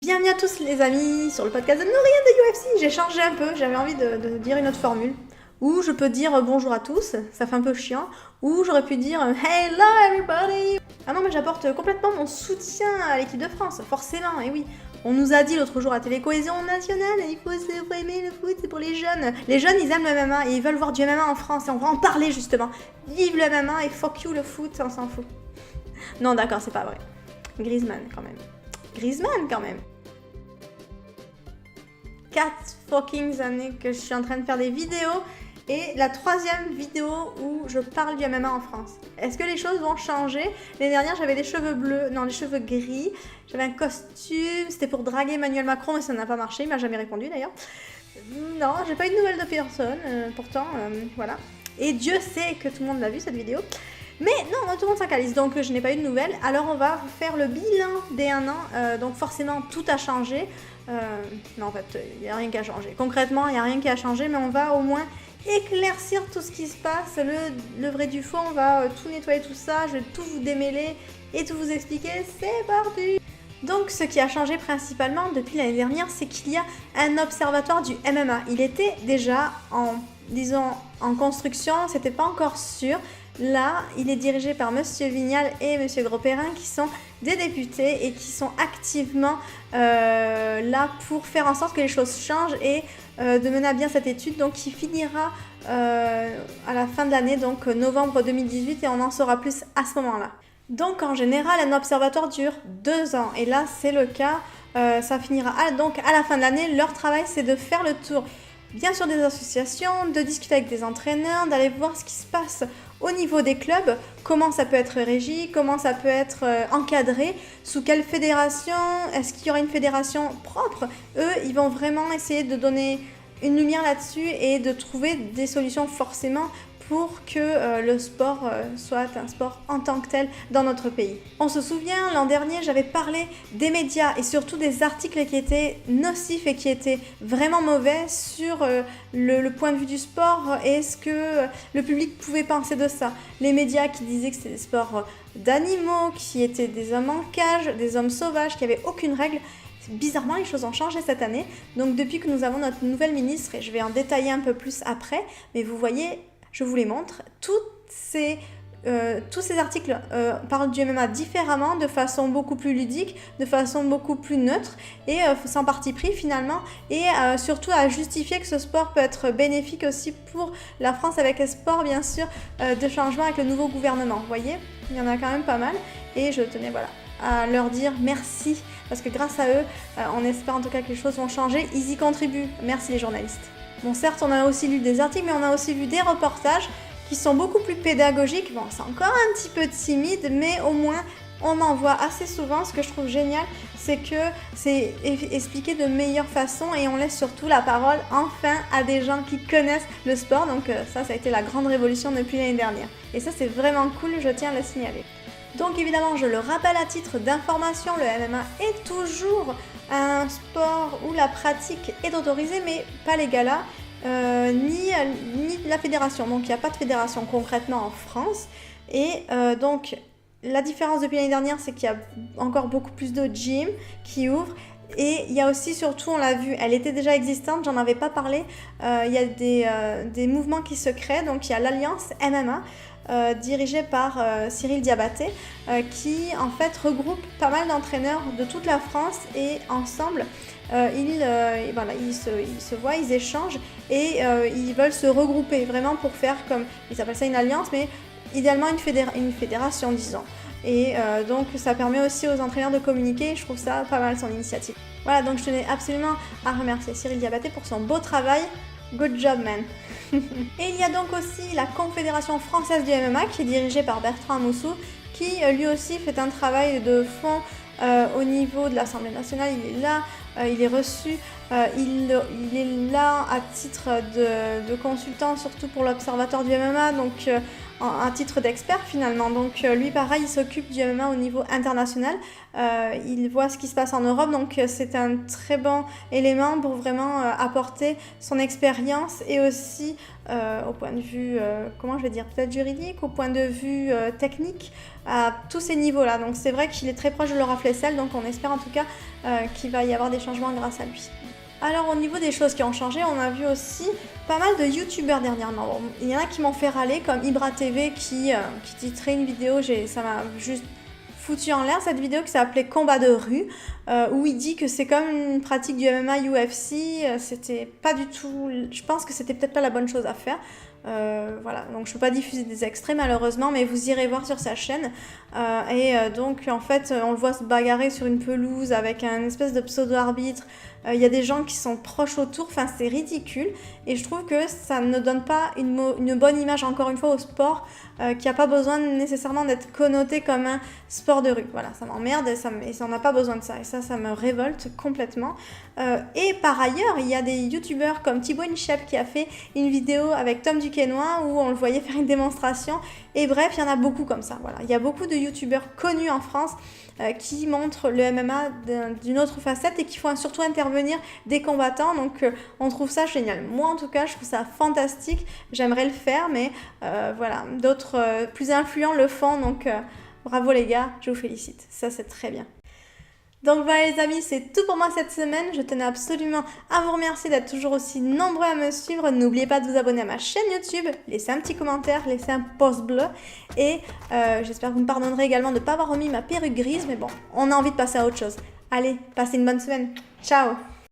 Bienvenue à tous les amis sur le podcast de Nourrir de UFC. J'ai changé un peu, j'avais envie de dire une autre formule. Ou je peux dire bonjour à tous, ça fait un peu chiant. Ou j'aurais pu dire hello everybody. Ah non mais j'apporte complètement mon soutien à l'équipe de France, forcément, et oui. On nous a dit l'autre jour à Télé Cohésion Nationale, il faut aimer le foot, c'est pour les jeunes. Les jeunes ils aiment le MMA et ils veulent voir du MMA en France et on va en parler justement. Vive le MMA et fuck you le foot, on s'en fout. Non d'accord, c'est pas vrai. Griezmann quand même. 4 fucking années que je suis en train de faire des vidéos et la 3e vidéo où je parle du MMA en France. Est-ce que les choses vont changer? L'année dernière, j'avais des cheveux bleus, non, les cheveux gris, j'avais un costume, c'était pour draguer Emmanuel Macron, mais ça n'a pas marché, il m'a jamais répondu d'ailleurs. Non, j'ai pas eu de nouvelles de personne, pourtant, voilà. Et Dieu sait que tout le monde l'a vu cette vidéo. Mais non, tout le monde s'en calisse, donc je n'ai pas eu de nouvelles. Alors on va faire le bilan des 1 an, donc forcément tout a changé. Non en fait, il n'y a rien qui a changé. Concrètement, il n'y a rien qui a changé, mais on va au moins éclaircir tout ce qui se passe, le vrai du faux, on va tout nettoyer tout ça, je vais tout vous démêler et tout vous expliquer, c'est parti! Donc ce qui a changé principalement depuis l'année dernière, c'est qu'il y a un observatoire du MMA. Il était déjà en construction, c'était pas encore sûr. Là, il est dirigé par Monsieur Vignal et Monsieur Grosperrin qui sont des députés et qui sont activement là pour faire en sorte que les choses changent et de mener à bien cette étude. Donc, qui finira à la fin de l'année, donc novembre 2018, et on en saura plus à ce moment-là. Donc, en général, un observatoire dure 2 ans et là, c'est le cas. Ça finira donc à la fin de l'année. Leur travail, c'est de faire le tour, bien sûr, des associations, de discuter avec des entraîneurs, d'aller voir ce qui se passe au niveau des clubs, comment ça peut être régi, comment ça peut être encadré, sous quelle fédération, est-ce qu'il y aura une fédération propre. Eux, ils vont vraiment essayer de donner une lumière là-dessus et de trouver des solutions forcément pour que le sport soit un sport en tant que tel dans notre pays. On se souvient, l'an dernier, j'avais parlé des médias et surtout des articles qui étaient nocifs et qui étaient vraiment mauvais sur le point de vue du sport et ce que le public pouvait penser de ça. Les médias qui disaient que c'était des sports d'animaux, qui étaient des hommes en cage, des hommes sauvages, qui n'avaient aucune règle. Bizarrement, les choses ont changé cette année. Donc depuis que nous avons notre nouvelle ministre, et je vais en détailler un peu plus après, mais vous voyez, je vous les montre, tous ces articles parlent du MMA différemment, de façon beaucoup plus ludique, de façon beaucoup plus neutre et sans parti pris finalement, et surtout à justifier que ce sport peut être bénéfique aussi pour la France avec un sport bien sûr de changement avec le nouveau gouvernement. Vous voyez, il y en a quand même pas mal et je tenais voilà à leur dire merci parce que grâce à eux, on espère en tout cas que les choses vont changer, ils y contribuent. Merci les journalistes. Bon, certes, on a aussi lu des articles, mais on a aussi vu des reportages qui sont beaucoup plus pédagogiques. Bon, c'est encore un petit peu timide, mais au moins, on en voit assez souvent. Ce que je trouve génial, c'est que c'est expliqué de meilleure façon et on laisse surtout la parole, enfin, à des gens qui connaissent le sport. Donc ça a été la grande révolution depuis l'année dernière. Et ça, c'est vraiment cool, je tiens à le signaler. Donc évidemment, je le rappelle à titre d'information, le MMA est toujours un sport où la pratique est autorisée, mais pas les galas, ni la fédération. Donc il n'y a pas de fédération concrètement en France. Et donc la différence depuis l'année dernière, c'est qu'il y a encore beaucoup plus de gyms qui ouvrent. Et il y a aussi, surtout, on l'a vu, elle était déjà existante, j'en avais pas parlé, il y a des mouvements qui se créent. Donc il y a l'Alliance MMA, dirigée par Cyril Diabaté, qui en fait regroupe pas mal d'entraîneurs de toute la France et ensemble ils se voient, ils échangent et ils veulent se regrouper vraiment pour faire comme, ils appellent ça une alliance, mais idéalement une fédération disons. Et donc ça permet aussi aux entraîneurs de communiquer et je trouve ça pas mal son initiative. Voilà, donc je tenais absolument à remercier Cyril Diabaté pour son beau travail. Good job man. Et il y a donc aussi la Confédération française du MMA qui est dirigée par Bertrand Moussou, qui lui aussi fait un travail de fond au niveau de l'Assemblée nationale. Il est là, il est reçu, il est là à titre de consultant, surtout pour l'Observatoire du MMA. Donc à titre d'expert finalement. Donc lui pareil, il s'occupe du MMA au niveau international. Il voit ce qui se passe en Europe, donc c'est un très bon élément pour vraiment apporter son expérience et aussi au point de vue, comment je vais dire, peut-être juridique, au point de vue technique, à tous ces niveaux-là. Donc c'est vrai qu'il est très proche de Laura Flessel, donc on espère en tout cas qu'il va y avoir des changements grâce à lui. Alors au niveau des choses qui ont changé, on a vu aussi pas mal de youtubeurs dernièrement. Bon, il y en a qui m'ont fait râler, comme Ibra TV qui titrait une vidéo, ça m'a juste foutu en l'air cette vidéo qui s'appelait Combat de rue, où il dit que c'est comme une pratique du MMA UFC, c'était pas du tout, je pense que c'était peut-être pas la bonne chose à faire. Voilà, donc je peux pas diffuser des extraits malheureusement, mais vous irez voir sur sa chaîne. Donc en fait, on le voit se bagarrer sur une pelouse avec un espèce de pseudo-arbitre. Il y a des gens qui sont proches autour, enfin c'est ridicule. Et je trouve que ça ne donne pas une bonne image, encore une fois, au sport, qui n'a pas besoin nécessairement d'être connoté comme un sport de rue. Voilà, ça m'emmerde et ça n'a pas besoin de ça. Et ça me révolte complètement. Et par ailleurs, il y a des youtubeurs comme Thibaut Inchep qui a fait une vidéo avec Tom Duquesnoy où on le voyait faire une démonstration. Et bref, il y en a beaucoup comme ça. Voilà. Il y a beaucoup de youtubeurs connus en France qui montrent le MMA d'une autre facette et qui font surtout intervenir des combattants. Donc on trouve ça génial. Moi en tout cas, je trouve ça fantastique. J'aimerais le faire, mais voilà, d'autres plus influents le font. Donc bravo les gars, je vous félicite. Ça c'est très bien. Donc voilà les amis, c'est tout pour moi cette semaine. Je tenais absolument à vous remercier d'être toujours aussi nombreux à me suivre. N'oubliez pas de vous abonner à ma chaîne YouTube, laissez un petit commentaire, laissez un pouce bleu. Et j'espère que vous me pardonnerez également de ne pas avoir remis ma perruque grise. Mais bon, on a envie de passer à autre chose. Allez, passez une bonne semaine. Ciao!